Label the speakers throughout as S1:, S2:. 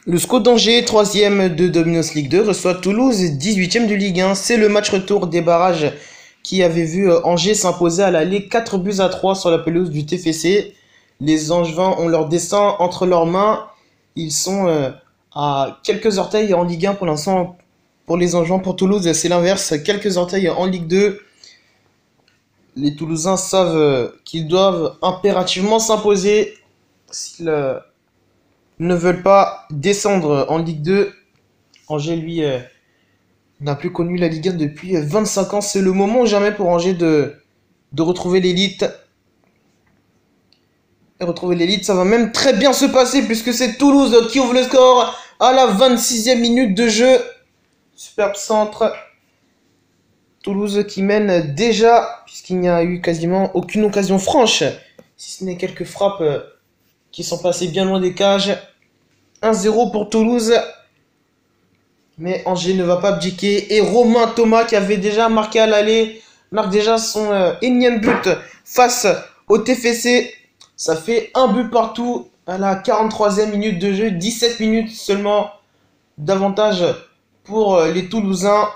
S1: Le SCO d'Angers, 3e de Dominos Ligue 2, reçoit Toulouse, 18e de Ligue 1. C'est le match retour des barrages qui avait vu Angers s'imposer à l'aller 4-3 sur la pelouse du TFC. Les Angevins ont leur destin entre leurs mains. Ils sont à quelques orteils en Ligue 1 pour l'instant. Pour les Angevins, pour Toulouse, c'est l'inverse. Quelques orteils en Ligue 2. Les Toulousains savent qu'ils doivent impérativement s'imposer s'ils ne veulent pas descendre en Ligue 2. Angers, lui, n'a plus connu la Ligue 1 depuis 25 ans. C'est le moment ou jamais pour Angers de retrouver l'élite. Et retrouver l'élite, ça va même très bien se passer puisque c'est Toulouse qui ouvre le score à la 26e minute de jeu. Superbe centre. Toulouse qui mène déjà, puisqu'il n'y a eu quasiment aucune occasion franche, si ce n'est quelques frappes qui sont passées bien loin des cages. 1-0 pour Toulouse. Mais Angers ne va pas abdiquer. Et Romain Thomas, qui avait déjà marqué à l'aller, marque déjà son énième but face au TFC. Ça fait un but partout à la 43e minute de jeu. 17 minutes seulement d'avantage pour les Toulousains.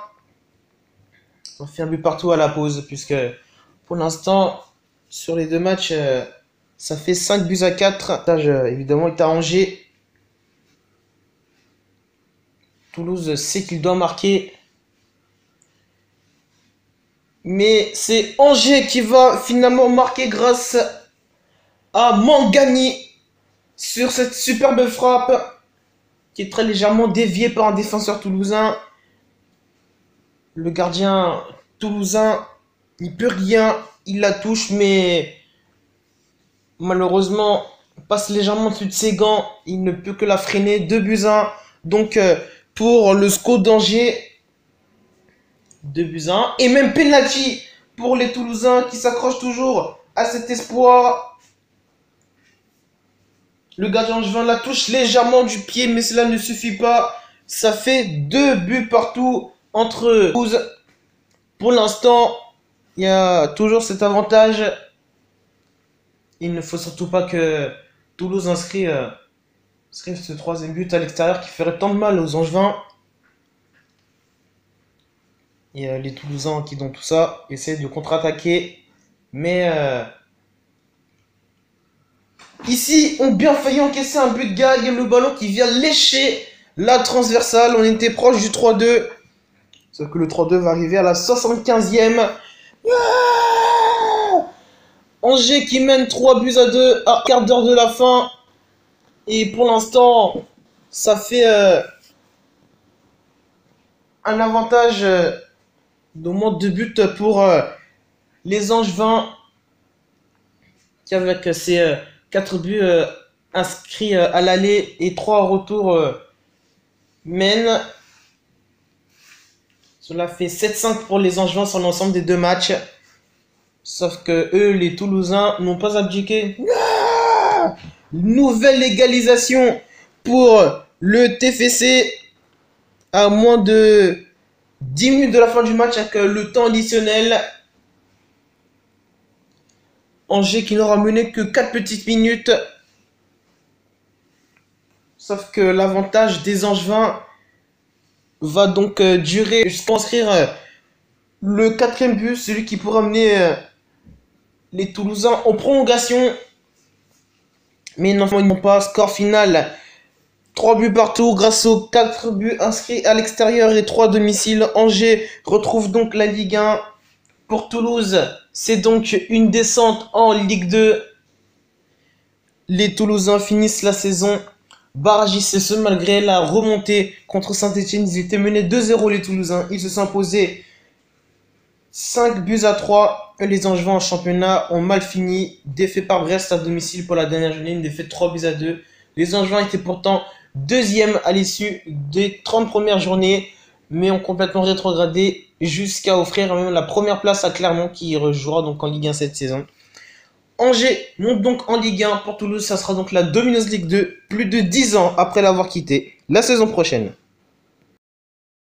S1: On fait un but partout à la pause, puisque pour l'instant, sur les deux matchs, ça fait 5-4. Évidemment, est à Angers. Toulouse sait qu'il doit marquer. Mais c'est Angers qui va finalement marquer grâce à Mangani sur cette superbe frappe qui est très légèrement déviée par un défenseur toulousain. Le gardien toulousain, il peut rien, il la touche, mais malheureusement, passe légèrement au-dessus de ses gants. Il ne peut que la freiner. 2-1. Donc, pour le SCO d'Angers, 2-1. Et même penalty pour les Toulousains qui s'accrochent toujours à cet espoir. Le gardien angevin la touche légèrement du pied, mais cela ne suffit pas. Ça fait 2 buts partout entre Toulouse. Pour l'instant, il y a toujours cet avantage. Il ne faut surtout pas que Toulouse inscrive ce 3e but à l'extérieur qui ferait tant de mal aux Angevins. Et les Toulousains qui, dans tout ça, essaient de contre-attaquer. Mais ici, ont bien failli encaisser un but de gag. Le ballon qui vient lécher la transversale. On était proche du 3-2. Sauf que le 3-2 va arriver à la 75e. Angers qui mène 3-2 à quart d'heure de la fin. Et pour l'instant, ça fait un avantage d'au moins 2 buts pour les Angevins. Qui avec ces 4 buts inscrits à l'aller et 3 en retour mènent. Cela fait 7-5 pour les Angevins sur l'ensemble des 2 matchs. Sauf que eux, les Toulousains, n'ont pas abdiqué. Nouvelle égalisation pour le TFC à moins de 10 minutes de la fin du match avec le temps additionnel. Angers qui n'aura mené que 4 petites minutes. Sauf que l'avantage des Angevins va donc durer jusqu'à inscrire le 4e but, celui qui pourra amener les Toulousains en prolongation. Mais non, ils n'ont pas. Score final 3 buts partout grâce aux 4 buts inscrits à l'extérieur et 3 à domicile. Angers retrouve donc la Ligue 1. Pour Toulouse, c'est donc une descente en Ligue 2. Les Toulousains finissent la saison barragistes, ce malgré la remontée contre Saint-Etienne. Ils étaient menés 2-0 les Toulousains. Ils se sont imposés 5-3. Les Angevins en championnat ont mal fini. Défait par Brest à domicile pour la dernière journée. Une défaite 3-2. Les Angevins étaient pourtant 2e à l'issue des 30 premières journées, mais ont complètement rétrogradé jusqu'à offrir même la première place à Clermont qui rejouera donc en Ligue 1 cette saison. Angers monte donc en Ligue 1. Pour Toulouse, ça sera donc la Dominos Ligue 2, plus de 10 ans après l'avoir quitté la saison prochaine.